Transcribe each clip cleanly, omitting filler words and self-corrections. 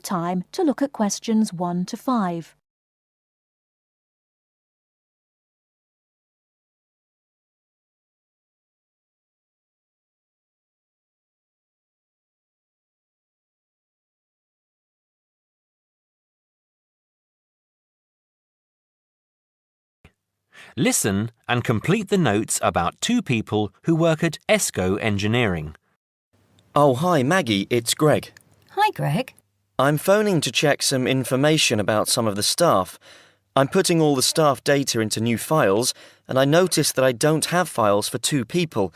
time to look at questions 1 to 5. Listen and complete the notes about two people who work at ESCO Engineering. Oh, hi, Maggie, it's Greg. Hi, Greg. I'm phoning to check some information about some of the staff. I'm putting all the staff data into new files, and I noticed that I don't have files for two people.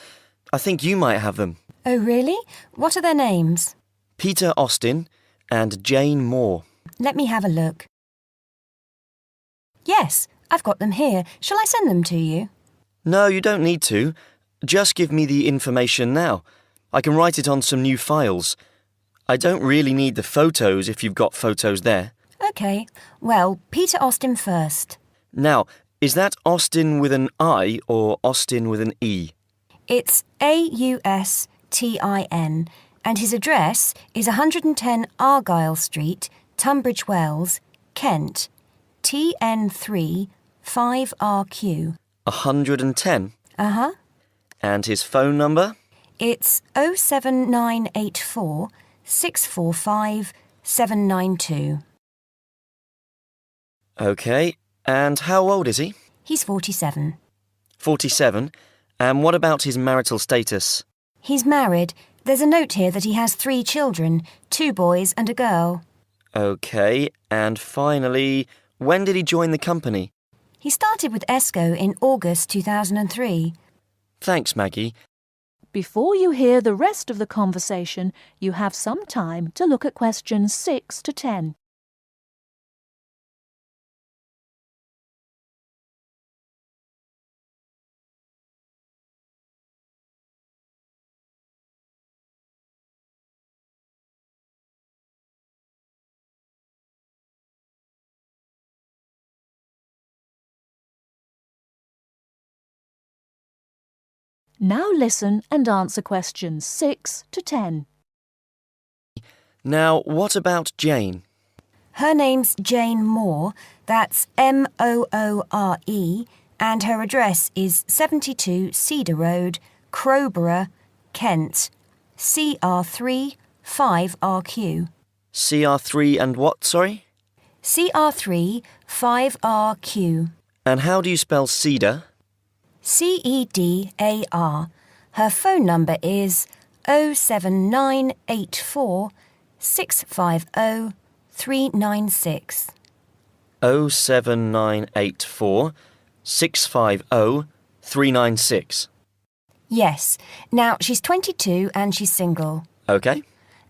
I think you might have them. Oh, really? What are their names? Peter Austin and Jane Moore. Let me have a look. Yes, I've got them here. Shall I send them to you? No, you don't need to. Just give me the information now. I can write it on some new files. I don't really need the photos if you've got photos there. OK. Well, Peter Austin first. Now, is that Austin with an I or Austin with an E? It's Austin, and his address is 110 Argyle Street, Tunbridge Wells, Kent, TN3 5RQ. 110? Uh-huh. And his phone number? It's 07984 645 792. OK. And how old is he? He's 47. 47. And what about his marital status? He's married. There's a note here that he has 3 children, 2 boys and a girl. OK. And finally, when did he join the company? He started with ESCO in August 2003. Thanks, Maggie. Before you hear the rest of the conversation, you have some time to look at questions 6 to 10. Now listen and answer questions 6 to 10. Now, what about Jane? Her name's Jane Moore, that's Moore, and her address is 72 Cedar Road, Crowborough, Kent, CR3 5RQ. CR3 and what, sorry? CR3 5RQ. And how do you spell cedar? CEDAR. Her phone number is 07984 650 396. 07984 650 396. Yes. Now, she's 22 and she's single. OK.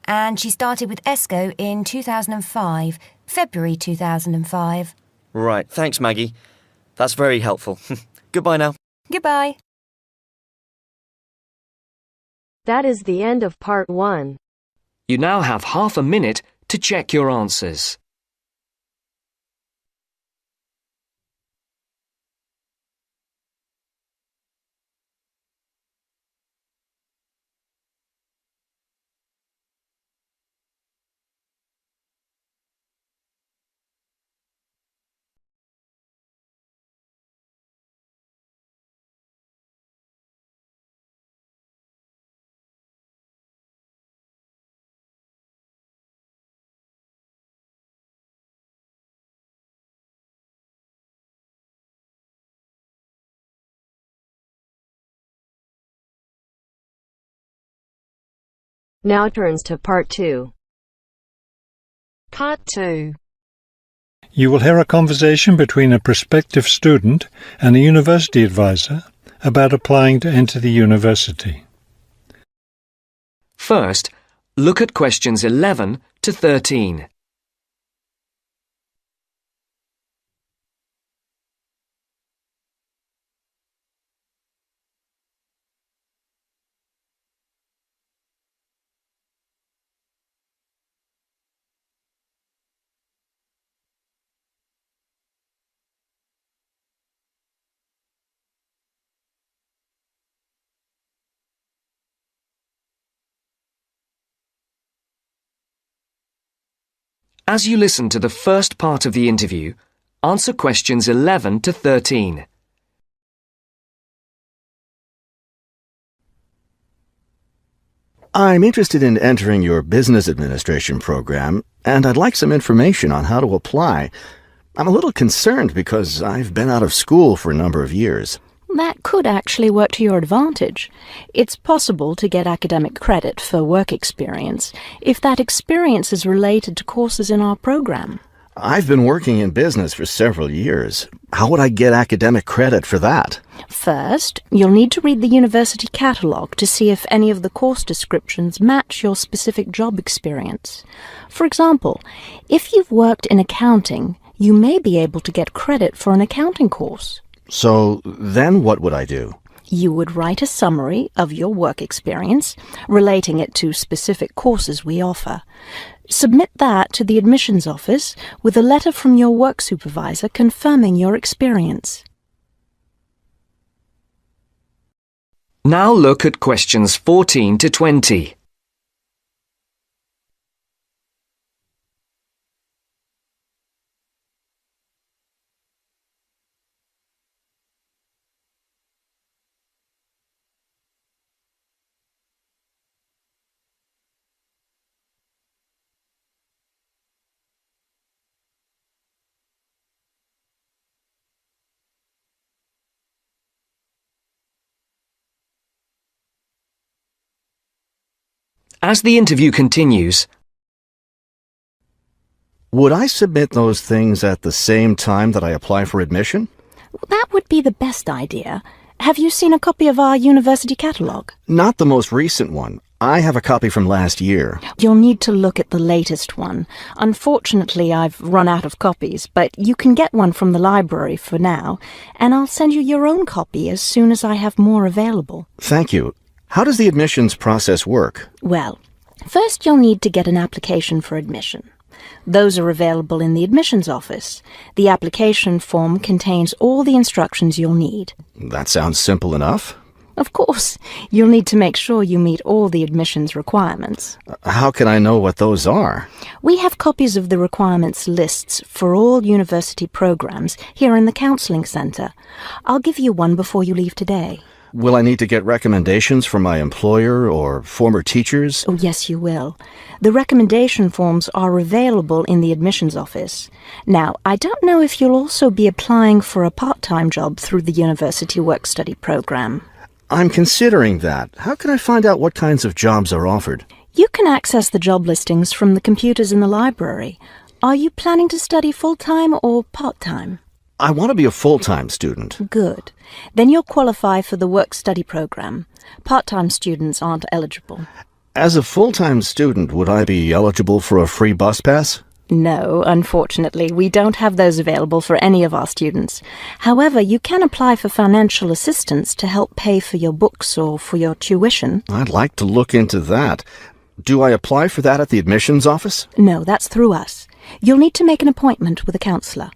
And she started with ESCO in 2005, February 2005. Right, thanks, Maggie. That's very helpful. Goodbye now. Goodbye. That is the end of part 1. You now have half a minute to check your answers. Now turns to part 2. Part 2. You will hear a conversation between a prospective student and a university advisor about applying to enter the university. First, look at questions 11 to 13. As you listen to the first part of the interview, answer questions 11 to 13. I'm interested in entering your business administration program, and I'd like some information on how to apply. I'm a little concerned because I've been out of school for a number of years. That could actually work to your advantage. It's possible to get academic credit for work experience if that experience is related to courses in our program. I've been working in business for several years. How would I get academic credit for that? First, you'll need to read the university catalogue to see if any of the course descriptions match your specific job experience. For example, if you've worked in accounting, you may be able to get credit for an accounting course. So then what would I do? You would write a summary of your work experience, relating it to specific courses we offer. Submit that to the admissions office with a letter from your work supervisor confirming your experience. Now look at questions 14 to 20. As the interview continues, Would I submit those things at the same time that I apply for admission? That would be the best idea. Have you seen a copy of our university catalogue? Not the most recent one. I have a copy from last year. You'll need to look at the latest one. Unfortunately, I've run out of copies, but you can get one from the library for now, and I'll send you your own copy as soon as I have more available. Thank you. How does the admissions process work? Well, first you'll need to get an application for admission. Those are available in the admissions office. The application form contains all the instructions you'll need. That sounds simple enough. Of course, you'll need to make sure you meet all the admissions requirements. How can I know what those are? We have copies of the requirements lists for all university programs here in the counselling centre. I'll give you one before you leave today. Will I need to get recommendations from my employer or former teachers? Oh, yes, you will. The recommendation forms are available in the admissions office. Now, I don't know if you'll also be applying for a part-time job through the university work-study program. I'm considering that. How can I find out what kinds of jobs are offered? You can access the job listings from the computers in the library. Are you planning to study full-time or part-time? I want to be a full-time student. Good. Then you'll qualify for the work-study program. Part-time students aren't eligible. As a full-time student, would I be eligible for a free bus pass? No, unfortunately, we don't have those available for any of our students. However, you can apply for financial assistance to help pay for your books or for your tuition. I'd like to look into that. Do I apply for that at the admissions office? No, that's through us. You'll need to make an appointment with a counsellor.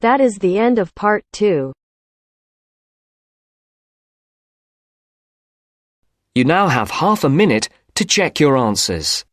That is the end of part 2. you now have half a minute to check your answers.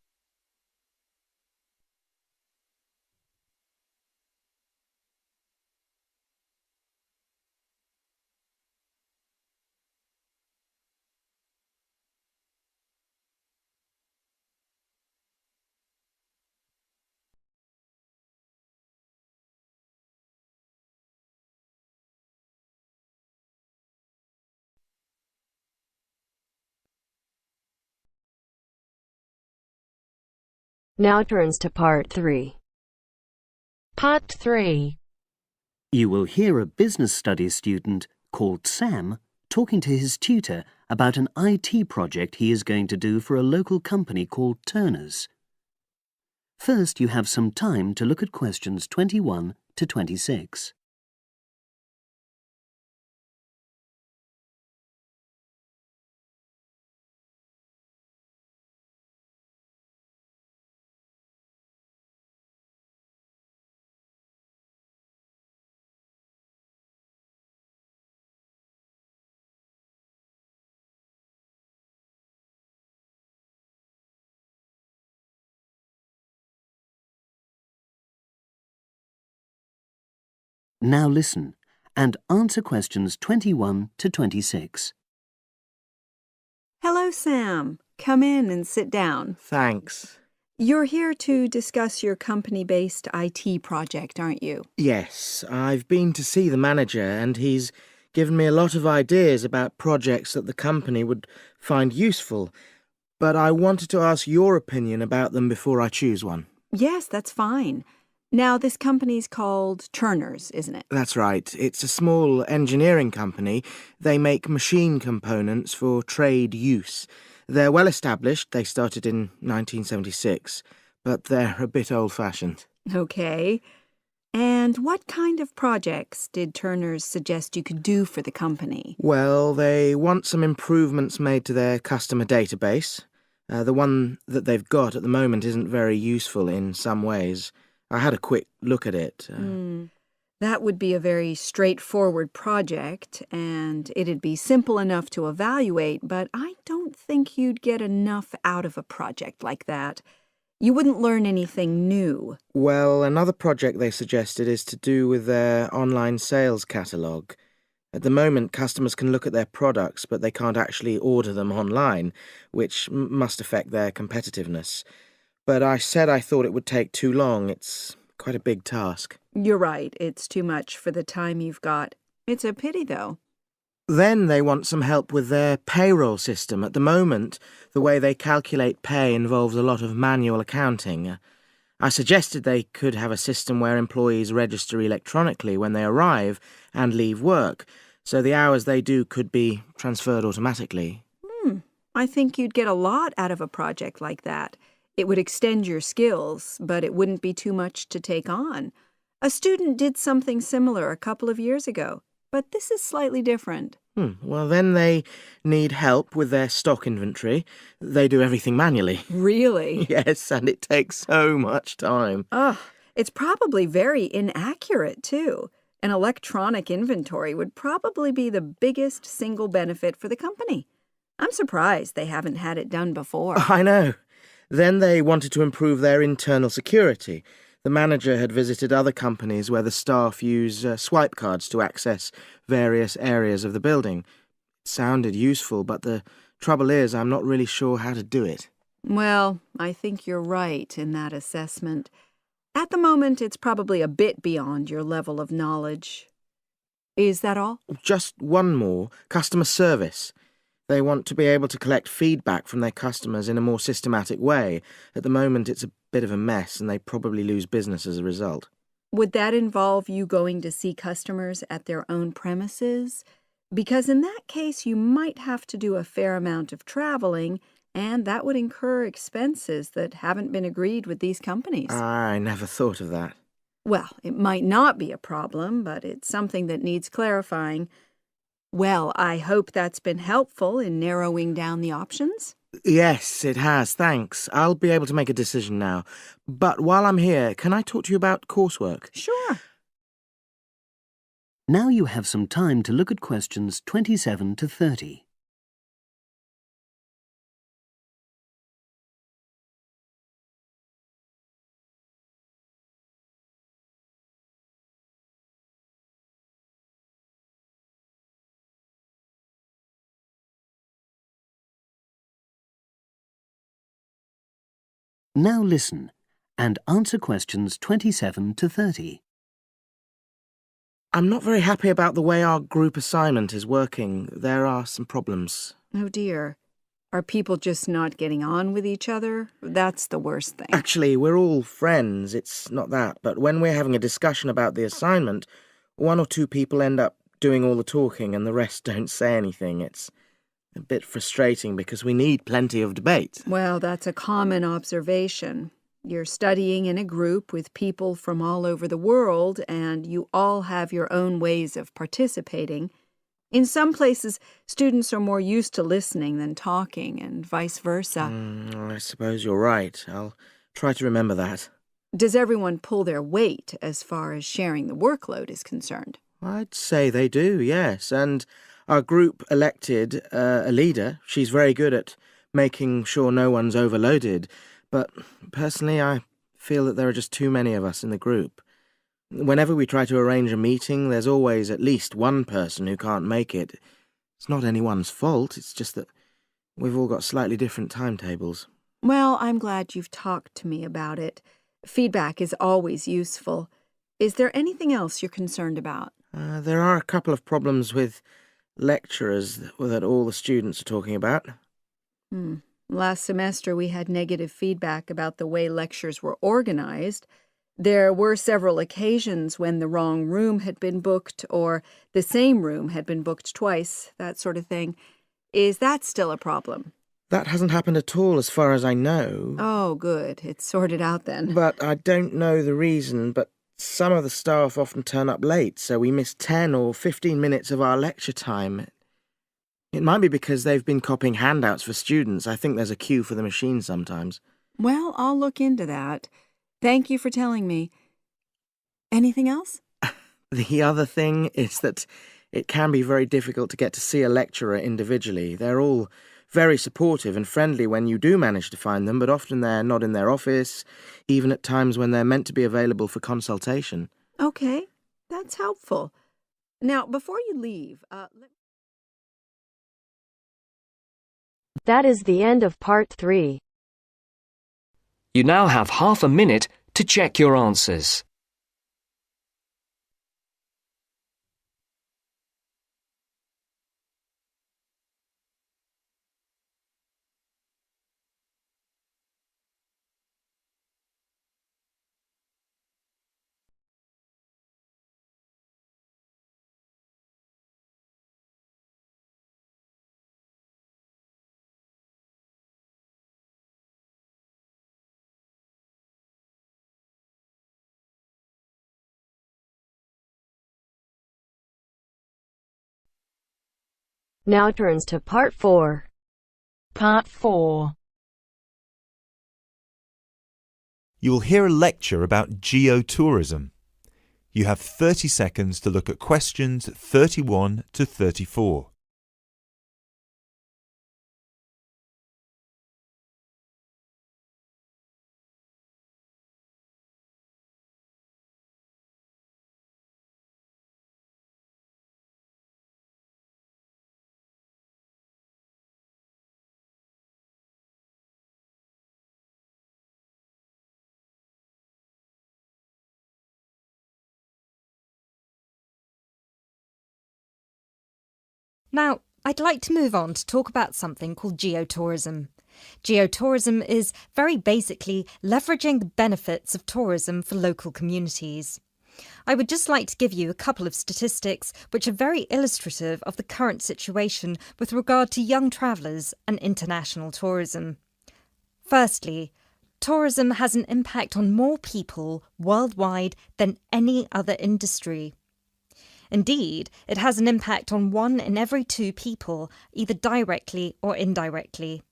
Now turns to part 3. Part 3. You will hear a business studies student called Sam talking to his tutor about an IT project he is going to do for a local company called Turner's. First, you have some time to look at questions 21 to 26. Now listen and answer questions 21 to 26. Hello, Sam. Come in and sit down. Thanks. You're here to discuss your company-based IT project, aren't you? Yes, I've been to see the manager and he's given me a lot of ideas about projects that the company would find useful, but I wanted to ask your opinion about them before I choose one. Yes, that's fine. Now, this company's called Turner's, isn't it? That's right. It's a small engineering company. They make machine components for trade use. They're well established. They started in 1976, but they're a bit old-fashioned. Okay. And what kind of projects did Turner's suggest you could do for the company? Well, they want some improvements made to their customer database. The one that they've got at the moment isn't very useful in some ways. I had a quick look at it. That would be a very straightforward project, and it'd be simple enough to evaluate, but I don't think you'd get enough out of a project like that. You wouldn't learn anything new. Well, another project they suggested is to do with their online sales catalogue. At the moment, customers can look at their products, but they can't actually order them online, which must affect their competitiveness. But I said I thought it would take too long. It's quite a big task. You're right. It's too much for the time you've got. It's a pity, though. Then they want some help with their payroll system. At the moment, the way they calculate pay involves a lot of manual accounting. I suggested they could have a system where employees register electronically when they arrive and leave work, so the hours they do could be transferred automatically. I think you'd get a lot out of a project like that. It would extend your skills, but it wouldn't be too much to take on. A student did something similar a couple of years ago, but this is slightly different. Well, then they need help with their stock inventory. They do everything manually. Really? Yes, and it takes so much time. It's probably very inaccurate, too. An electronic inventory would probably be the biggest single benefit for the company. I'm surprised they haven't had it done before. I know. Then they wanted to improve their internal security. The manager had visited other companies where the staff use swipe cards to access various areas of the building. It sounded useful, but the trouble is I'm not really sure how to do it. Well, I think you're right in that assessment. At the moment, it's probably a bit beyond your level of knowledge. Is that all? Just one more. Customer service. They want to be able to collect feedback from their customers in a more systematic way. At the moment, it's a bit of a mess, and they probably lose business as a result. Would that involve you going to see customers at their own premises? Because in that case, you might have to do a fair amount of traveling, and that would incur expenses that haven't been agreed with these companies. I never thought of that. Well, it might not be a problem, but it's something that needs clarifying. Well, I hope that's been helpful in narrowing down the options. Yes, it has, thanks. I'll be able to make a decision now. But while I'm here, can I talk to you about coursework? Sure. Now you have some time to look at questions 27 to 30. Now listen and answer questions 27 to 30. I'm not very happy about the way our group assignment is working. There are some problems. Oh, dear. Are people just not getting on with each other? That's the worst thing. Actually, we're all friends. It's not that. But when we're having a discussion about the assignment, one or two people end up doing all the talking and the rest don't say anything. It's a bit frustrating because we need plenty of debate. Well, that's a common observation. You're studying in a group with people from all over the world, and you all have your own ways of participating. In some places, students are more used to listening than talking, and vice versa. I suppose you're right. I'll try to remember that. Does everyone pull their weight as far as sharing the workload is concerned? I'd say they do, yes. And our group elected a leader. She's very good at making sure no one's overloaded. But personally, I feel that there are just too many of us in the group. Whenever we try to arrange a meeting, there's always at least one person who can't make it. It's not anyone's fault, it's just that we've all got slightly different timetables. Well, I'm glad you've talked to me about it. Feedback is always useful. Is there anything else you're concerned about? There are a couple of problems with lecturers that all the students are talking about. Last semester we had negative feedback about the way lectures were organized. There were several occasions when the wrong room had been booked or the same room had been booked twice, that sort of thing. Is that still a problem? That hasn't happened at all as far as I know. Oh, good. It's sorted out then. But I don't know the reason, but some of the staff often turn up late, so we miss 10 or 15 minutes of our lecture time. It might be because they've been copying handouts for students. I think there's a queue for the machine sometimes. Well, I'll look into that. Thank you for telling me. Anything else? The other thing is that it can be very difficult to get to see a lecturer individually. They're all very supportive and friendly when you do manage to find them, but often they're not in their office, even at times when they're meant to be available for consultation. Okay, that's helpful. Now, before you leave, That is the end of part 3. You now have half a minute to check your answers. Now turns to part 4. Part 4. You will hear a lecture about geotourism. You have 30 seconds to look at questions 31 to 34. Now, I'd like to move on to talk about something called geotourism. Geotourism is very basically leveraging the benefits of tourism for local communities. I would just like to give you a couple of statistics which are very illustrative of the current situation with regard to young travellers and international tourism. Firstly, tourism has an impact on more people worldwide than any other industry. Indeed, it has an impact on 1 in every 2 people, either directly or indirectly.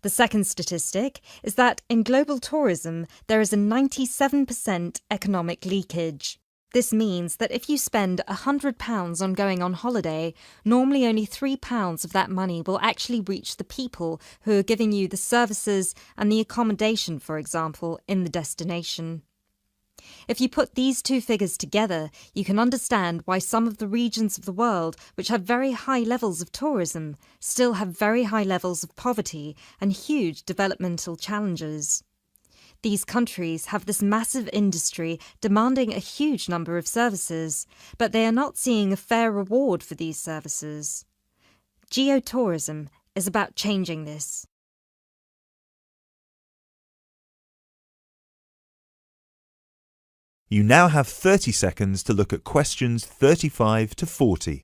The second statistic is that in global tourism, there is a 97% economic leakage. This means that if you spend £100 on going on holiday, normally only £3 of that money will actually reach the people who are giving you the services and the accommodation, for example, in the destination. If you put these two figures together, you can understand why some of the regions of the world which have very high levels of tourism still have very high levels of poverty and huge developmental challenges. These countries have this massive industry demanding a huge number of services, but they are not seeing a fair reward for these services. Geotourism is about changing this. You now have 30 seconds to look at questions 35 to 40.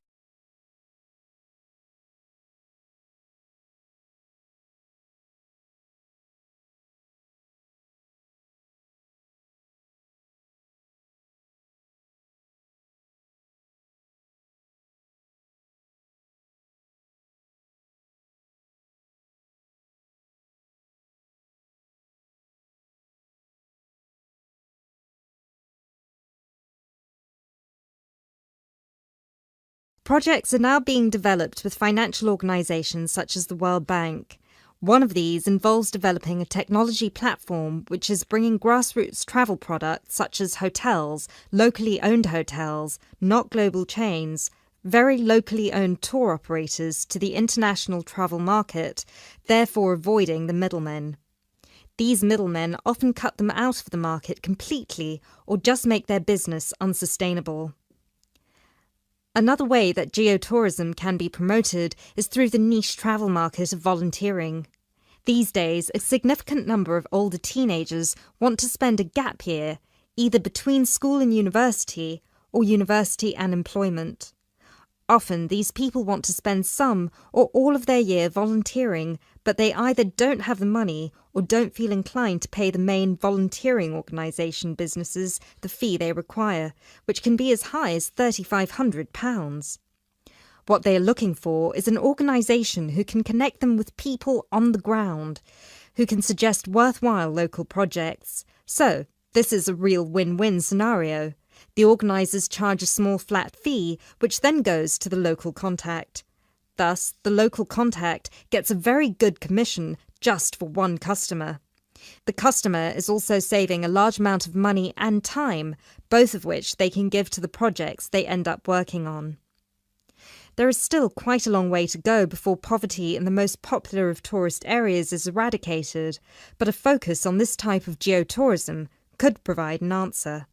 Projects are now being developed with financial organisations such as the World Bank. One of these involves developing a technology platform which is bringing grassroots travel products such as hotels, locally owned hotels, not global chains, very locally owned tour operators to the international travel market, therefore avoiding the middlemen. These middlemen often cut them out of the market completely or just make their business unsustainable. Another way that geotourism can be promoted is through the niche travel market of volunteering. These days, a significant number of older teenagers want to spend a gap year, either between school and university, or university and employment. Often, these people want to spend some or all of their year volunteering, but they either don't have the money or don't feel inclined to pay the main volunteering organisation businesses the fee they require, which can be as high as £3,500. What they are looking for is an organisation who can connect them with people on the ground, who can suggest worthwhile local projects. So, this is a real win-win scenario. The organisers charge a small flat fee, which then goes to the local contact. Thus, the local contact gets a very good commission just for one customer. The customer is also saving a large amount of money and time, both of which they can give to the projects they end up working on. There is still quite a long way to go before poverty in the most popular of tourist areas is eradicated, but a focus on this type of geotourism could provide an answer.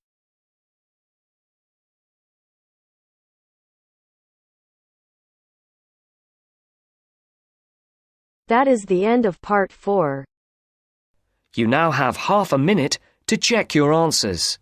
That is the end of part 4. You now have half a minute to check your answers.